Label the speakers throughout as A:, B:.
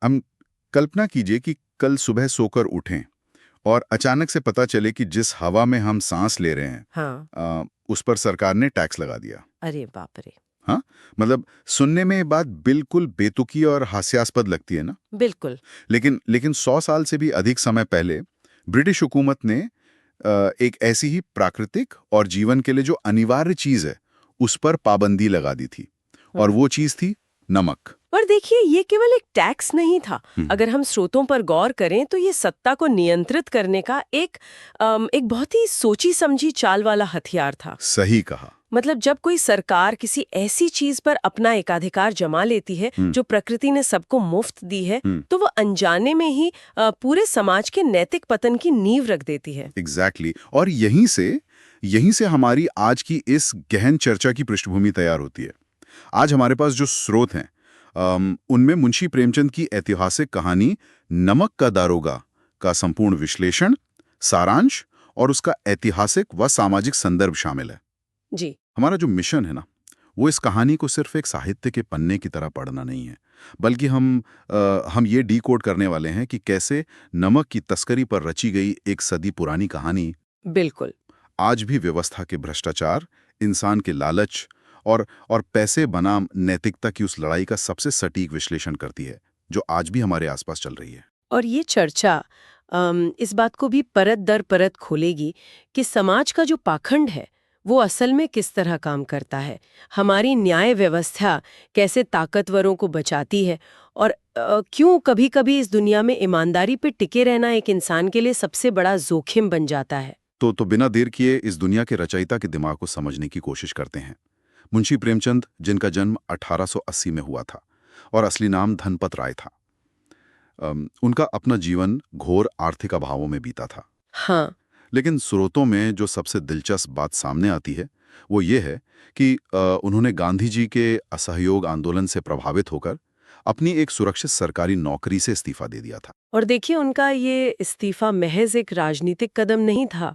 A: हम कल्पना कीजिए कि कल सुबह सोकर उठें और अचानक से पता चले कि जिस हवा में हम सांस ले रहे हैं
B: हाँ।
A: उस पर सरकार ने टैक्स लगा दिया।
B: अरे बाप रे।
A: हाँ, मतलब सुनने में ये बात बिल्कुल बेतुकी और हास्यास्पद लगती है ना।
B: बिल्कुल।
A: लेकिन लेकिन 100 साल से भी अधिक समय पहले ब्रिटिश हुकूमत ने एक ऐसी ही प्राकृतिक और जीवन के लिए जो अनिवार्य चीज है उस पर पाबंदी लगा दी थी, और वो चीज थी नमक।
B: और देखिए, ये केवल एक टैक्स नहीं था।
A: हम्म,
B: अगर हम स्रोतों पर गौर करें तो ये सत्ता को नियंत्रित करने का एक बहुत ही सोची समझी चाल वाला हथियार था।
A: सही कहा।
B: मतलब जब कोई सरकार किसी ऐसी चीज पर अपना एकाधिकार जमा लेती है जो प्रकृति ने सबको मुफ्त दी है, तो वो अनजाने में ही पूरे समाज के नैतिक पतन की नींव रख देती है।
A: एग्जैक्टली और यहीं से हमारी आज की इस गहन चर्चा की पृष्ठभूमि तैयार होती है। आज हमारे पास जो स्रोत हैं उनमें मुंशी प्रेमचंद की ऐतिहासिक कहानी नमक का दारोगा का संपूर्ण विश्लेषण, सारांश और उसका ऐतिहासिक व सामाजिक संदर्भ शामिल है।
B: जी।
A: हमारा जो मिशन है ना, वो इस कहानी को सिर्फ एक साहित्य के पन्ने की तरह पढ़ना नहीं है, बल्कि हम ये डीकोड करने वाले हैं कि कैसे नमक की तस्करी पर रची गई एक सदी पुरानी कहानी
B: बिल्कुल।
A: आज भी व्यवस्था के भ्रष्टाचार, इंसान के लालच और पैसे बनाम नैतिकता की उस लड़ाई का सबसे सटीक विश्लेषण करती है, जो आज भी हमारे आसपास चल रही है।
B: और ये चर्चा इस बात को भी परत दर परत खोलेगी कि समाज का जो पाखंड है वो असल में किस तरह काम करता है, हमारी न्याय व्यवस्था कैसे ताकतवरों को बचाती है, और क्यों कभी-कभी इस दुनिया में ईमानदारी पे टिके रहना एक इंसान के लिए सबसे बड़ा जोखिम बन जाता है।
A: तो बिना देर किए इस दुनिया के रचयिता के दिमाग को समझने की कोशिश करते हैं। मुंशी प्रेमचंद, जिनका जन्म 1880 में हुआ था और असली नाम धनपत राय था। उनका अपना जीवन घोर आर्थिक अभावों में बीता था।
B: हाँ।
A: लेकिन स्रोतों में जो सबसे दिलचस्प बात सामने आती है वो ये है कि उन्होंने गांधी जी के असहयोग आंदोलन से प्रभावित होकर अपनी एक सुरक्षित सरकारी नौकरी से इस्तीफा दे दिया था।
B: और देखिए, उनका ये इस्तीफा महज एक राजनीतिक कदम नहीं था।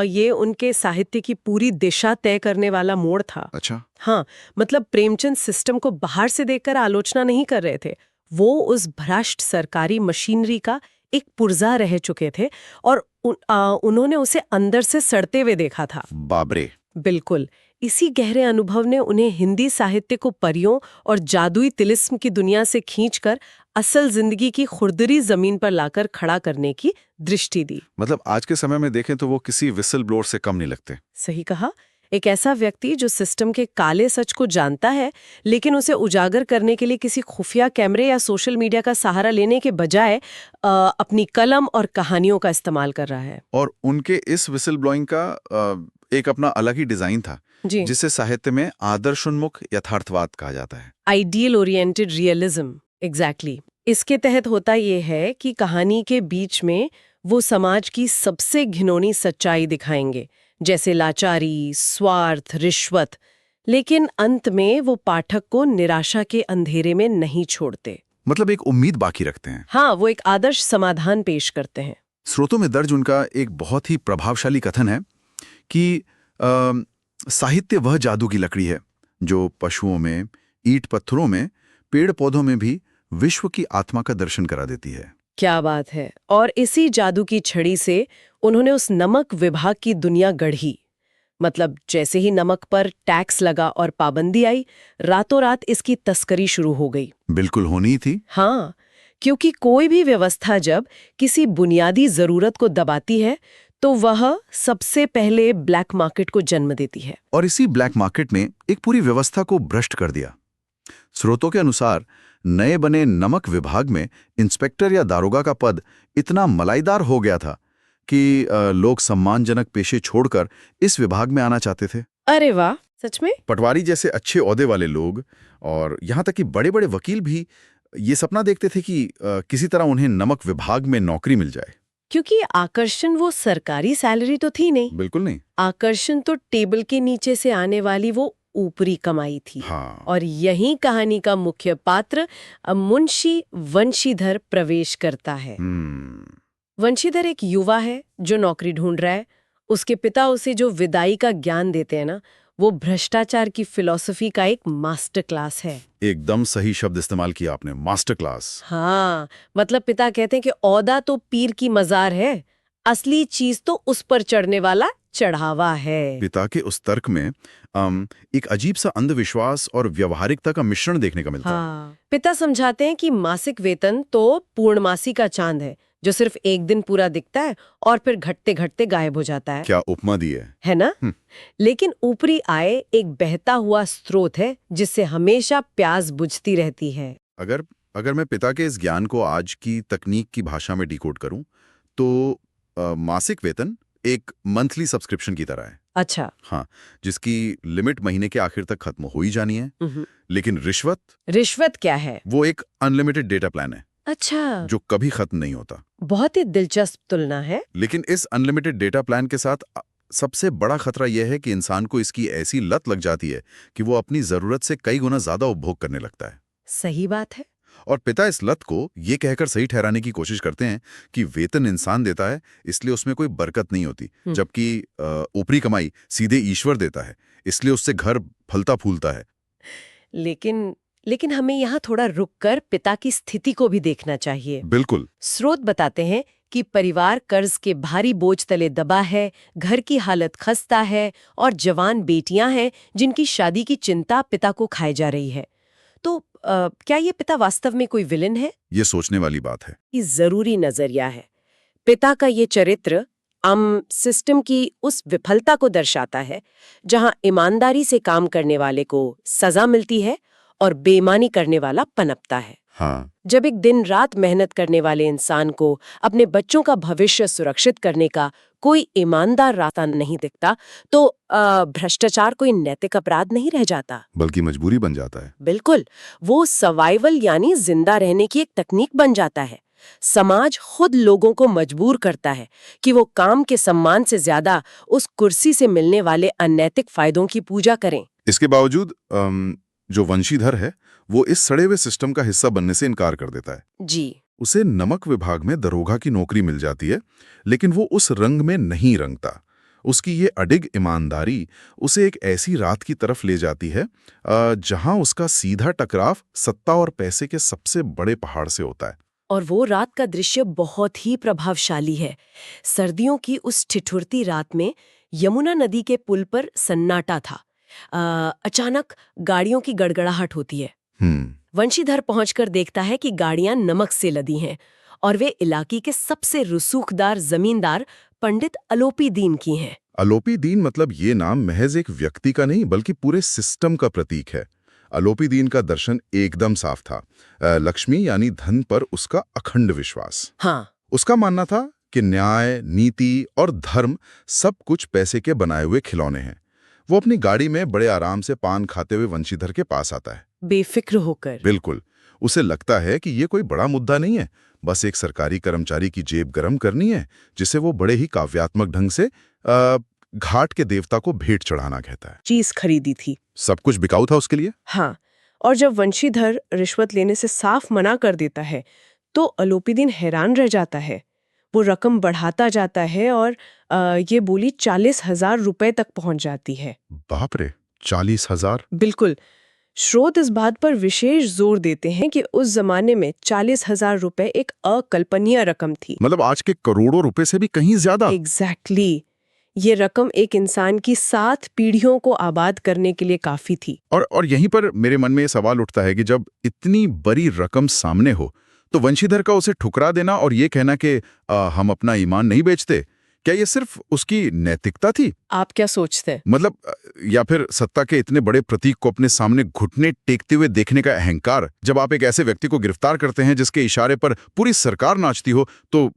B: ये उनके साहित्य की पूरी दिशा तय करने वाला मोड़ था।
A: अच्छा।
B: हाँ, मतलब प्रेमचंद सिस्टम को बाहर से देखकर आलोचना नहीं कर रहे थे। वो उस भ्रष्ट सरकारी मशीनरी का एक पुर्जा रह चुके थे और उन्होंने उसे अंदर से सड़ते हुए देखा था।
A: बाबरे।
B: बिल्कुल। इसी गहरे अनुभव ने उन्हें हिंदी साहित्य को परियों और जादुई तिलिस्म की दुनिया से खींचकर असल जिंदगी की खुरदरी जमीन पर लाकर खड़ा करने की दृष्टि दी।
A: मतलब आज के समय में देखें तो वो किसी विसल ब्लोअर से कम नहीं लगते।
B: सही कहा। एक ऐसा व्यक्ति जो सिस्टम के काले सच को जानता है, लेकिन उसे उजागर करने के लिए किसी खुफिया कैमरे या सोशल मीडिया का सहारा लेने के बजाय अपनी कलम और कहानियों का इस्तेमाल कर रहा है।
A: और उनके इस विसल ब्लोइंग का एक अपना अलग ही डिजाइन था,
B: जी।
A: जिसे साहित्य में आदर्शोन्मुख यथार्थवाद कहा जाता है।
B: Ideal oriented realism. एग्जैक्टली। इसके तहत होता ये है कि कहानी के बीच में वो समाज की सबसे घिनौनी सच्चाई दिखाएंगे, जैसे लाचारी, स्वार्थ, रिश्वत, लेकिन अंत में वो पाठक को निराशा के अंधेरे में नहीं छोड़ते।
A: मतलब एक उम्मीद बाकी रखते हैं।
B: हाँ, वो एक आदर्श समाधान पेश करते हैं।
A: स्रोतों में दर्ज उनका एक बहुत ही प्रभावशाली कथन है कि साहित्य वह जादू की लकड़ी है जो पशुओं में, ईंट पत्थरों में, पेड़ पौधों में भी विश्व की आत्मा का दर्शन करा देती है।
B: क्या बात है। और इसी जादू की छड़ी से उन्होंने उस नमक विभाग की दुनिया गढ़ी। मतलब जैसे ही नमक पर टैक्स लगा और पाबंदी आई, रातों रात इसकी तस्करी शुरू हो गई।
A: बिल्कुल होनी थी।
B: हाँ, क्योंकि कोई भी व्यवस्था जब किसी बुनियादी जरूरत को दबाती है तो वह सबसे पहले ब्लैक मार्केट को जन्म देती है।
A: और इसी ब्लैक मार्केट ने एक पूरी व्यवस्था को भ्रष्ट कर दिया। स्रोतों के अनुसार नए बने नमक विभाग में इंस्पेक्टर या दारोगा का पद इतना मलाईदार हो गया था कि लोग सम्मानजनक पेशे छोड़कर इस विभाग में आना चाहते थे।
B: अरे वाह, सच में?
A: पटवारी जैसे अच्छे ओहदे वाले लोग और यहाँ तक कि बड़े बड़े वकील भी ये सपना देखते थे कि किसी तरह उन्हें नमक विभाग में नौकरी मिल जाए।
B: क्योंकि आकर्षण वो सरकारी सैलरी तो थी नहीं।
A: बिल्कुल नहीं।
B: आकर्षण तो टेबल के नीचे से आने वाली वो ऊपरी कमाई थी।
A: हाँ।
B: और यही कहानी का मुख्य पात्र मुंशी वंशीधर प्रवेश करता है। वंशीधर एक युवा है जो नौकरी ढूंढ रहा है। उसके पिता उसे जो विदाई का ज्ञान देते हैं ना, वो भ्रष्टाचार की फिलॉसफी का एक मास्टर क्लास है।
A: एकदम सही शब्द इस्तेमाल किया आपने, मास्टर क्लास।
B: हाँ, मतलब पिता कहते हैं कि औदा तो पीर की मजार है, असली चीज तो उस पर चढ़ने वाला चढ़ावा है।
A: पिता के उस तर्क में एक अजीब सा अंधविश्वास और व्यावहारिकता का मिश्रण देखने का मिलता है।
B: हाँ, पिता समझाते हैं कि मासिक वेतन तो पूर्णमासी का चांद है, जो सिर्फ एक दिन पूरा दिखता है और फिर घटते घटते गायब हो जाता है।
A: क्या उपमा दी
B: है ना? लेकिन ऊपरी आय एक बहता हुआ स्रोत है जिससे हमेशा प्यास बुझती रहती है।
A: अगर मैं पिता के इस ज्ञान को आज की तकनीक की भाषा में डिकोड करूं, तो मासिक वेतन एक मंथली सब्सक्रिप्शन की तरह है।
B: अच्छा।
A: हाँ, जिसकी लिमिट महीने के आखिर तक खत्म हो ही जानी है। लेकिन
B: रिश्वत क्या है?
A: वो एक अनलिमिटेड डेटा प्लान है।
B: अच्छा,
A: जो कभी खत्म नहीं होता।
B: बहुत ही दिलचस्प तुलना है।
A: लेकिन इस अनलिमिटेड डेटा प्लान के साथ सबसे बड़ा खतरा यह है कि इंसान को इसकी ऐसी लत लग जाती है कि वो अपनी जरूरत से कई गुना ज्यादा उपभोग करने लगता है।
B: सही बात है।
A: और पिता इस लत को ये कहकर सही ठहराने की कोशिश करते हैं कि वेतन इंसान देता है, इसलिए उसमें कोई बरकत नहीं होती, जबकि ऊपरी कमाई सीधे ईश्वर देता है, इसलिए उससे घर फलता फूलता है।
B: लेकिन हमें यहाँ थोड़ा रुककर पिता की स्थिति को भी देखना चाहिए।
A: बिल्कुल।
B: स्रोत बताते हैं कि परिवार कर्ज के भारी बोझ तले दबा है, घर की हालत खस्ता है और जवान बेटियां हैं जिनकी शादी की चिंता पिता को खाए जा रही है। तो क्या ये पिता वास्तव में कोई विलेन है?
A: ये सोचने वाली बात है।
B: ये जरूरी नजरिया है। पिता का ये चरित्र सिस्टम की उस विफलता को दर्शाता है जहां ईमानदारी से काम करने वाले को सजा मिलती है और बेईमानी करने वाला पनपता है।
A: हाँ।
B: जब एक दिन रात मेहनत करने वाले इंसान को अपने बच्चों का भविष्य सुरक्षित करने का कोई ईमानदार रास्ता नहीं दिखता, तो भ्रष्टाचार कोई नैतिक अपराध नहीं रह जाता,
A: बल्कि मजबूरी बन जाता है।
B: बिल्कुल, वो सर्वाइवल यानी जिंदा रहने की एक तकनीक बन जाता है। समाज खुद लोगों को मजबूर करता है कि वो काम के सम्मान से ज्यादा उस कुर्सी से मिलने वाले अनैतिक फायदों की पूजा करें।
A: इसके बावजूद जो वंशीधर है वो इस सड़े हुए सिस्टम का हिस्सा बनने से इनकार कर देता है।
B: जी।
A: उसे नमक विभाग में दरोगा की नौकरी मिल जाती है, लेकिन वो उस रंग में नहीं रंगता। उसकी ये अडिग ईमानदारी उसे एक ऐसी रात की तरफ ले जाती है जहां उसका सीधा टकराव सत्ता और पैसे के सबसे बड़े पहाड़ से होता है।
B: और वो रात का दृश्य बहुत ही प्रभावशाली है। सर्दियों की उस ठिठुरती रात में यमुना नदी के पुल पर सन्नाटा था। अचानक गाड़ियों की गड़गड़ाहट होती है। वंशीधर पहुंचकर देखता है कि गाड़ियां नमक से लदी हैं और वे इलाके के सबसे रसूखदार जमींदार पंडित अलोपी दीन की हैं।
A: अलोपी दीन मतलब ये नाम महज एक व्यक्ति का नहीं बल्कि पूरे सिस्टम का प्रतीक है। अलोपी दीन का दर्शन एकदम साफ था। लक्ष्मी यानी धन पर उसका अखंड विश्वास।
B: हाँ।
A: उसका मानना था कि न्याय, नीति और धर्म सब कुछ पैसे के बनाए हुए खिलौने हैं। वो अपनी गाड़ी में बड़े आराम से पान खाते हुए वंशीधर के पास आता है,
B: बेफिक्र होकर।
A: बिल्कुल। उसे लगता है कि ये कोई बड़ा मुद्दा नहीं है, बस एक सरकारी कर्मचारी की जेब गरम करनी है, जिसे वो बड़े ही काव्यात्मक ढंग से घाट के देवता को भेंट चढ़ाना कहता है।
B: चीज खरीदी थी,
A: सब कुछ बिकाऊ था उसके लिए।
B: हाँ। और जब वंशीधर रिश्वत लेने से साफ मना कर देता है तो अलोपी दीन हैरान रह जाता है। वो रकम बढ़ाता जाता है और ये बोली 40,000 रुपए तक पहुंच जाती है।
A: बाप रे, 40,000?
B: बिल्कुल। स्रोत इस बात पर विशेष जोर देते हैं कि उस जमाने में 40,000 रुपए एक अकल्पनीय रकम थी।
A: मतलब आज के करोड़ों रुपए से भी कहीं ज्यादा।
B: एग्जैक्टली। ये रकम एक इंसान की 7 पीढ़ियों को आबाद करने के लिए काफी थी।
A: और यहीं पर मेरे मन में ये सवाल उठता है कि जब इतनी बड़ी रकम सामने हो तो वंशीधर का उसे ठुकरा देना और ये कहना कि हम अपना ईमान नहीं बेचते, क्या ये सिर्फ उसकी नैतिकता थी?
B: आप क्या सोचते हैं?
A: मतलब या फिर सत्ता के इतने बड़े प्रतीक को अपने सामने घुटने टेकते हुए देखने का अहंकार? जब आप एक ऐसे व्यक्ति को गिरफ्तार करते हैं जिसके इशारे पर पूरी सरकार नाचती हो, तो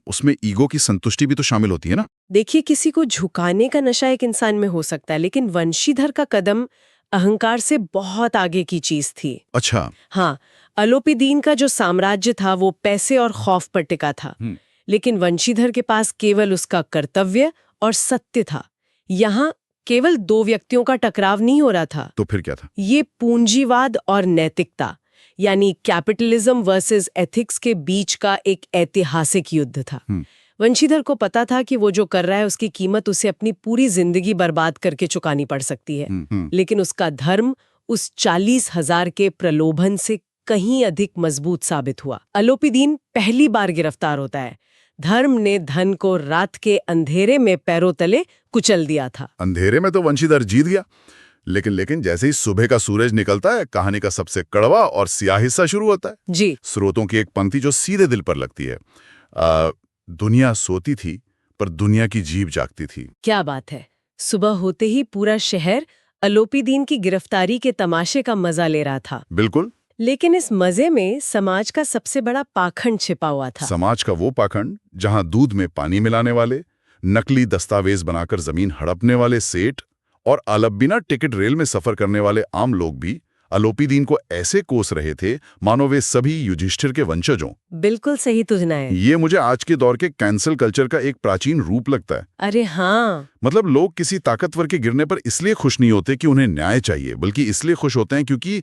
A: उसमें ईगो की संतुष्टि भी तो शामिल होती है ना?
B: देखिए, किसी को झुकाने का नशा एक इंसान में हो सकता है, लेकिन वंशीधर का कदम अहंकार से बहुत आगे की चीज थी।
A: अच्छा।
B: हाँ, अलोपी दीन का जो साम्राज्य था वो पैसे और खौफ पर टिका था, लेकिन वंशीधर के पास केवल उसका कर्तव्य और सत्य था। यहाँ केवल 2 व्यक्तियों का टकराव नहीं हो रहा था।
A: तो फिर क्या था?
B: ये पूंजीवाद और नैतिकता यानी कैपिटलिज्म वर्सेस एथिक्स के बीच का एक ऐतिहासिक युद्ध था। वंशीधर को पता था कि वो जो कर रहा है उसकी कीमत उसे अपनी पूरी जिंदगी बर्बाद करके चुकानी पड़ सकती है। लेकिन उसका धर्म उस 40,000 के प्रलोभन से कहीं अधिक मजबूत साबित हुआ। अलोपीदीन पहली बार गिरफ्तार होता है। धर्म ने धन को रात के अंधेरे में पैरों तले कुचल दिया था।
C: अंधेरे में तो वंशीधर जीत गया, लेकिन जैसे ही सुबह का सूरज निकलता है, कहानी का सबसे कड़वा और सियाह हिस्सा शुरू होता है।
B: जी।
C: स्रोतों की एक पंक्ति जो सीधे दिल पर लगती है। दुनिया सोती थी पर दुनिया की जीभ जागती थी।
B: क्या बात है। सुबह होते ही पूरा शहर अलोपीदीन की गिरफ्तारी के तमाशे का मजा ले रहा था।
C: बिल्कुल।
B: लेकिन इस मजे में समाज का सबसे बड़ा पाखंड छिपा हुआ था।
C: समाज का वो पाखंड जहां दूध में पानी मिलाने वाले, नकली दस्तावेज बनाकर जमीन हड़पने वाले सेठ और बिना टिकट रेल में सफर करने वाले आम लोग भी अलोपीदीन को ऐसे कोस रहे थे मानो वे सभी युधिष्ठिर के वंशज हों।
B: बिल्कुल सही तुझना है।
C: ये मुझे आज के दौर के कैंसल कल्चर का एक प्राचीन रूप लगता है।
B: अरे हाँ।
C: मतलब लोग किसी ताकतवर के गिरने पर इसलिए खुश नहीं होते कि उन्हें न्याय चाहिए, बल्कि इसलिए खुश होते हैं क्योंकि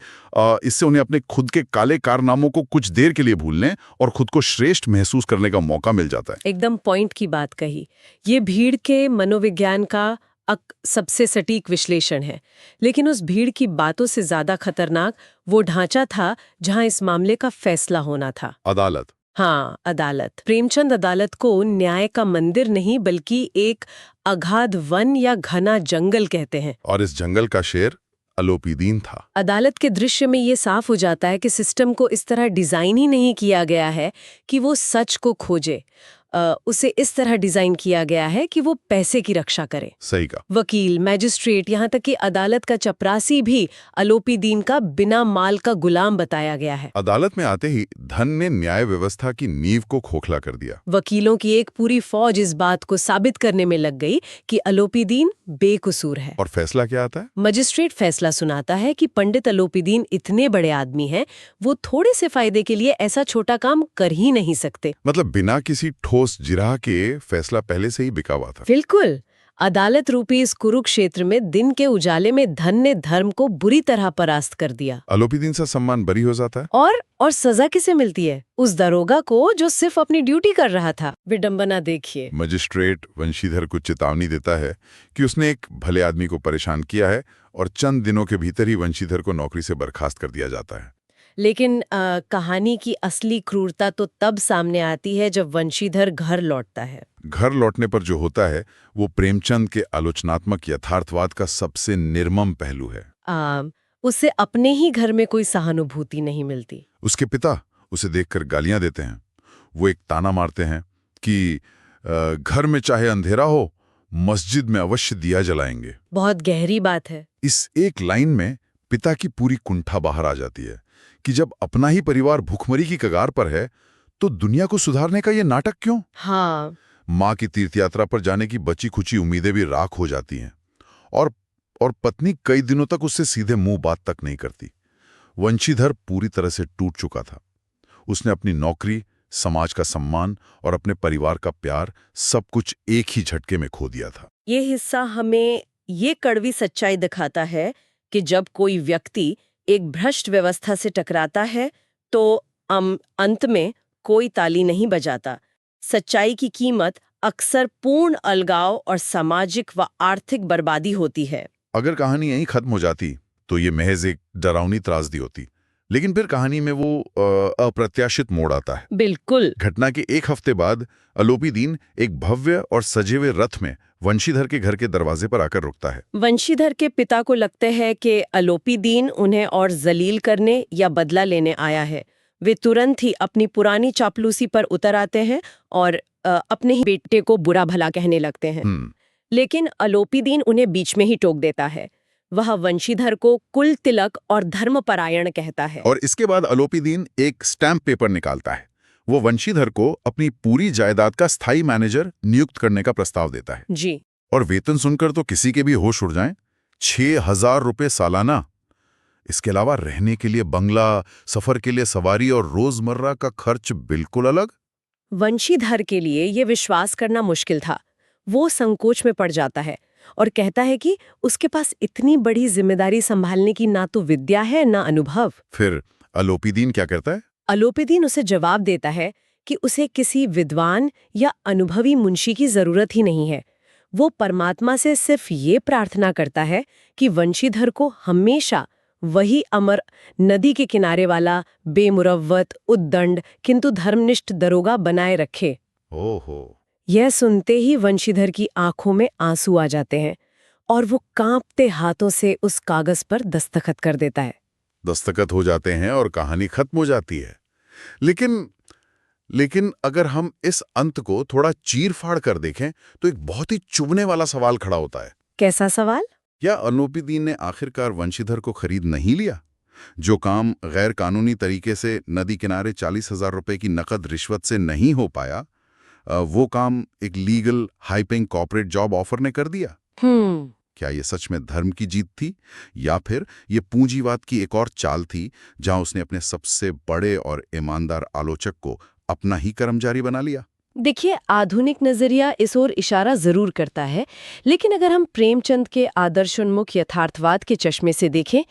C: इससे उन्हें अपने खुद के काले कारनामों को कुछ देर के लिए भूलने और खुद को श्रेष्ठ महसूस करने का मौका मिल जाता है।
B: एकदम पॉइंट की बात कही। ये भीड़ के मनोविज्ञान का सबसे सटीक विश्लेषण है। लेकिन उस भीड़ की बातों से ज्यादा खतरनाक वो ढांचा था जहां इस मामले का फैसला होना था।
C: अदालत।
B: हाँ, अदालत। प्रेमचंद अदालत को न्याय का मंदिर नहीं बल्कि एक अगाध वन या घना जंगल कहते हैं।
C: और इस जंगल का शेर अलोपीदीन था।
B: अदालत के दृश्य में ये साफ हो जाता है कि सिस्टम को इस तरह डिजाइन ही नहीं किया गया है कि वो सच को खोजे। उसे इस तरह डिजाइन किया गया है कि वो पैसे की रक्षा करे।
C: सही कहा।
B: वकील, मैजिस्ट्रेट, यहाँ तक कि अदालत का चपरासी भी अलोपीदीन का बिना माल का गुलाम बताया गया है।
C: अदालत में आते ही धन ने न्याय व्यवस्था की नींव को खोखला कर दिया।
B: वकीलों की एक पूरी फौज इस बात को साबित करने में लग गई कि अलोपीदीन बेकसूर है।
C: और फैसला क्या आता है?
B: मजिस्ट्रेट फैसला सुनाता है कि पंडित अलोपीदीन इतने बड़े आदमी हैं, वो थोड़े से फायदे के लिए ऐसा छोटा काम कर ही नहीं सकते।
C: मतलब बिना किसी ठोस जिराह के फैसला पहले से ही बिका हुआ था।
B: बिल्कुल। अदालत रूपी इस कुरुक्षेत्र में दिन के उजाले में धन ने धर्म को बुरी तरह परास्त कर दिया।
C: अलोपीदीन से सम्मान बरी हो जाता है।
B: और सजा किसे मिलती है? उस दरोगा को जो सिर्फ अपनी ड्यूटी कर रहा था। विडंबना देखिए।
C: मजिस्ट्रेट वंशीधर को चेतावनी देता है कि उसने एक भले आदमी को परेशान किया है और चंद दिनों के भीतर ही वंशीधर को नौकरी से बर्खास्त कर दिया जाता है।
B: लेकिन कहानी की असली क्रूरता तो तब सामने आती है जब वंशीधर घर लौटता है।
C: घर लौटने पर जो होता है वो प्रेमचंद के आलोचनात्मक यथार्थवाद का सबसे निर्मम पहलू है।
B: उसे अपने ही घर में कोई सहानुभूति नहीं मिलती।
C: उसके पिता उसे देखकर गालियां देते हैं। वो एक ताना मारते हैं कि घर में चाहे अंधेरा हो, मस्जिद में अवश्य दिया जलाएंगे।
B: बहुत गहरी बात है।
C: इस एक लाइन में पिता की पूरी कुंठा बाहर आ जाती है कि जब अपना ही परिवार भूखमरी की कगार पर है तो दुनिया को सुधारने का ये नाटक क्यों?
B: हाँ।
C: माँ की तीर्थयात्रा पर जाने की बची खुची उम्मीदें भी राख हो जाती हैं और पत्नी कई दिनों तक उससे सीधे मुंह बात तक नहीं करती। वंशीधर पूरी तरह से टूट चुका था। उसने अपनी नौकरी, समाज का सम्मान और अपने परिवार का प्यार सब कुछ एक ही झटके में खो दिया था।
B: ये हिस्सा हमें ये कड़वी सच्चाई दिखाता है कि जब कोई व्यक्ति एक भ्रष्ट व्यवस्था से टकराता है तो अंत में कोई ताली नहीं बजाता। सच्चाई की कीमत अक्सर पूर्ण अलगाव और सामाजिक व आर्थिक बर्बादी होती है।
C: अगर कहानी यहीं खत्म हो जाती तो ये महज एक डरावनी त्रासदी होती, लेकिन फिर कहानी में वो अप्रत्याशित मोड़ आता है।
B: बिल्कुल।
C: घटना के एक हफ्ते बाद अलोपीदीन एक भव्य और सजे हुए रथ में वंशीधर के घर के दरवाजे पर आकर रुकता है।
B: वंशीधर के पिता को लगता है कि अलोपीदीन उन्हें और जलील करने या बदला लेने आया है। वे तुरंत ही अपनी पुरानी चापलूसी पर उतर आते हैं और अपने ही बेटे को बुरा भला कहने लगते हैं। लेकिन अलोपीदीन उन्हें बीच में ही टोक देता है। वह वंशीधर को कुल तिलक और धर्मपरायण कहता है।
C: और इसके बाद अलोपीदीन एक स्टैम्प पेपर निकालता है। वो वंशीधर को अपनी पूरी जायदाद का स्थायी मैनेजर नियुक्त करने का प्रस्ताव देता है।
B: जी।
C: और वेतन सुनकर तो किसी के भी होश उड़ जाएं। 6,000 रुपए सालाना। इसके अलावा रहने के लिए बंगला, सफर के लिए सवारी और रोजमर्रा का खर्च बिल्कुल अलग।
B: वंशीधर के लिए ये विश्वास करना मुश्किल था। वो संकोच में पड़ जाता है और कहता है कि उसके पास इतनी बड़ी जिम्मेदारी संभालने की ना तो विद्या है ना अनुभव।
C: फिर अलोपीदीन क्या करता है?
B: अलोपीदीन उसे जवाब देता है कि उसे किसी विद्वान या अनुभवी मुंशी की जरूरत ही नहीं है। वो परमात्मा से सिर्फ ये प्रार्थना करता है कि वंशीधर को हमेशा वही अमर नदी के किनारे वाला बेमुरव्वत उद्दंड किंतु धर्मनिष्ठ दरोगा बनाए रखे।
C: ओहो।
B: यह सुनते ही वंशीधर की आंखों में आंसू आ जाते हैं और वो कांपते हाथों से उस कागज पर दस्तखत कर देता है।
C: दस्तखत हो जाते हैं और कहानी खत्म हो जाती है। लेकिन अगर हम इस अंत को थोड़ा चीर-फाड़ कर देखें तो एक बहुत ही चुभने वाला सवाल खड़ा होता है।
B: कैसा सवाल?
C: क्या अलोपीदीन ने आखिरकार वंशीधर को खरीद नहीं लिया? जो काम गैर कानूनी तरीके से नदी किनारे 40,000 रुपए की नकद रिश्वत से नहीं हो पाया, वो काम एक legal high-paying corporate job offer ने कर दिया। क्या ये सच में धर्म की जीत थी, या फिर ये पूंजीवाद की एक और चाल थी जहां उसने अपने सबसे बड़े और ईमानदार आलोचक को अपना ही कर्मचारी बना लिया?
B: देखिए, आधुनिक नजरिया इस ओर इशारा जरूर करता है, लेकिन अगर हम प्रेमचंद के आदर्शोन्मुख यथार्थवाद के चश्मे से देखें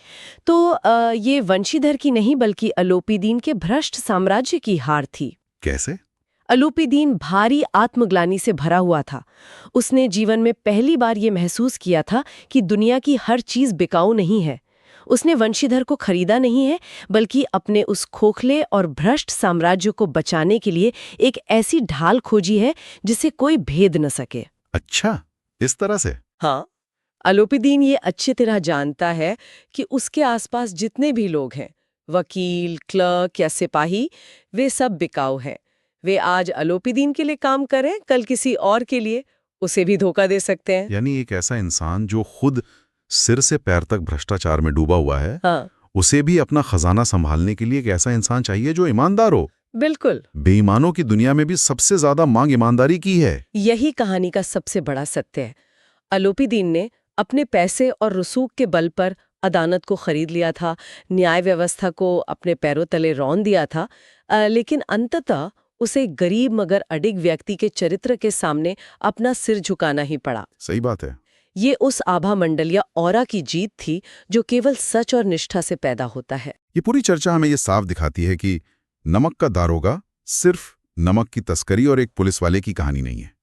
B: तो ये वंशीधर की नहीं बल्कि अलोपीदीन के भ्रष्ट साम्राज्य की हार थी।
C: कैसे?
B: अलोपीदीन भारी आत्मग्लानि से भरा हुआ था। उसने जीवन में पहली बार ये महसूस किया था कि दुनिया की हर चीज बिकाऊ नहीं है। उसने वंशीधर को खरीदा नहीं है, बल्कि अपने उस खोखले और भ्रष्ट साम्राज्य को बचाने के लिए एक ऐसी ढाल खोजी है जिसे कोई भेद न सके।
C: अच्छा, इस तरह से?
B: हाँ, अलोपीदीन ये अच्छी तरह जानता है कि उसके आसपास जितने भी लोग हैं, वकील, क्लर्क या सिपाही, वे सब बिकाऊ हैं। वे आज अलोपीदीन के लिए काम करें, कल किसी और के लिए, उसे भी धोखा दे सकते हैं।
C: यानी एक ऐसा इंसान जो खुद सिर से पैर तक भ्रष्टाचार में डूबा हुआ है,
B: हाँ,
C: उसे भी अपना खजाना संभालने के लिए एक ऐसा इंसान चाहिए जो ईमानदार हो।
B: बिल्कुल।
C: बेईमानों की दुनिया में भी सबसे ज्यादा मांग ईमानदारी की है।
B: यही कहानी का सबसे बड़ा सत्य है। अलोपीदीन ने अपने पैसे और रसूख के बल पर अदालत को खरीद लिया था, न्याय व्यवस्था को अपने पैरों तले रौंद दिया था, लेकिन अंततः उसे गरीब मगर अडिग व्यक्ति के चरित्र के सामने अपना सिर झुकाना ही पड़ा।
C: सही बात है।
B: ये उस आभा मंडल या ऑरा की जीत थी जो केवल सच और निष्ठा से पैदा होता है।
C: ये पूरी चर्चा हमें ये साफ दिखाती है कि नमक का दारोगा सिर्फ नमक की तस्करी और एक पुलिस वाले की कहानी नहीं है।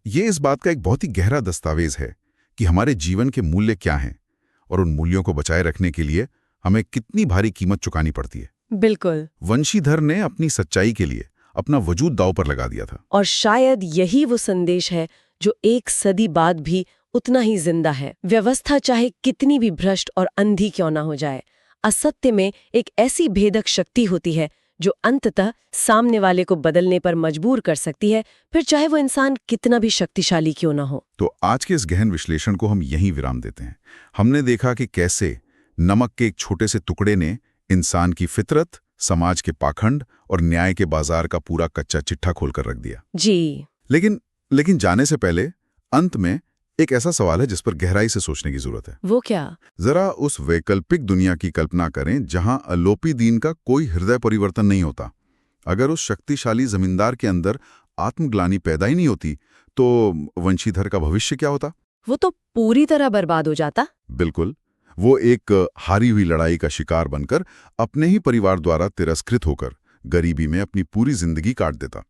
C: ये इस बात का एक बहुत ही गहरा दस्तावेज है कि हमारे जीवन के मूल्य क्या हैं और उन मूल्यों को बचाए रखने के लिए हमें कितनी भारी कीमत चुकानी पड़ती है।
B: बिल्कुल।
C: वंशीधर ने अपनी सच्चाई के लिए अपना वजूद दांव पर लगा दिया था।
B: और शायद यही वो संदेश है जो एक सदी बाद भी उतना ही जिंदा है। व्यवस्था चाहे कितनी भी भ्रष्ट और अंधी क्यों ना हो जाए, असत्य में एक ऐसी भेदक शक्ति होती है जो अंततः सामने वाले को बदलने पर मजबूर कर सकती है, फिर चाहे वो इंसान कितना भी शक्तिशाली क्यों ना हो।
C: तो आज के इस गहन विश्लेषण को हम यहीं विराम देते हैं। हमने देखा कि कैसे नमक के एक छोटे से टुकड़े ने इंसान की फितरत, समाज के पाखंड और न्याय के बाजार का पूरा कच्चा चिट्ठा खोलकर रख दिया।
B: जी।
C: लेकिन जाने से पहले अंत में एक ऐसा सवाल है जिस पर गहराई से सोचने की जरूरत है।
B: वो क्या?
C: जरा उस वैकल्पिक दुनिया की कल्पना करें जहां अलोपीदीन का कोई हृदय परिवर्तन नहीं होता। अगर उस शक्तिशाली जमींदार के अंदर आत्मग्लानि पैदा ही नहीं होती तो वंशीधर का भविष्य क्या होता?
B: वो तो पूरी तरह बर्बाद हो जाता।
C: बिल्कुल। वो एक हारी हुई लड़ाई का शिकार बनकर अपने ही परिवार द्वारा तिरस्कृत होकर गरीबी में अपनी पूरी जिंदगी काट देता।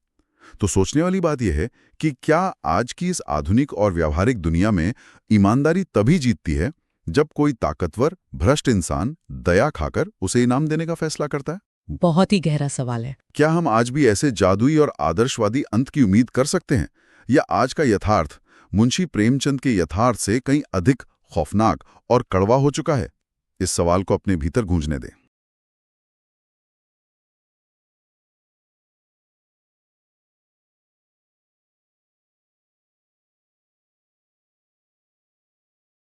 C: तो सोचने वाली बात यह है कि क्या आज की इस आधुनिक और व्यावहारिक दुनिया में ईमानदारी तभी जीतती है जब कोई ताकतवर भ्रष्ट इंसान दया खाकर उसे इनाम देने का फैसला करता है?
B: बहुत ही गहरा सवाल है।
C: क्या हम आज भी ऐसे जादुई और आदर्शवादी अंत की उम्मीद कर सकते हैं, या आज का यथार्थ मुंशी प्रेमचंद के यथार्थ से कहीं अधिक खौफनाक और कड़वा हो चुका है? इस सवाल को अपने भीतर गूंजने दें।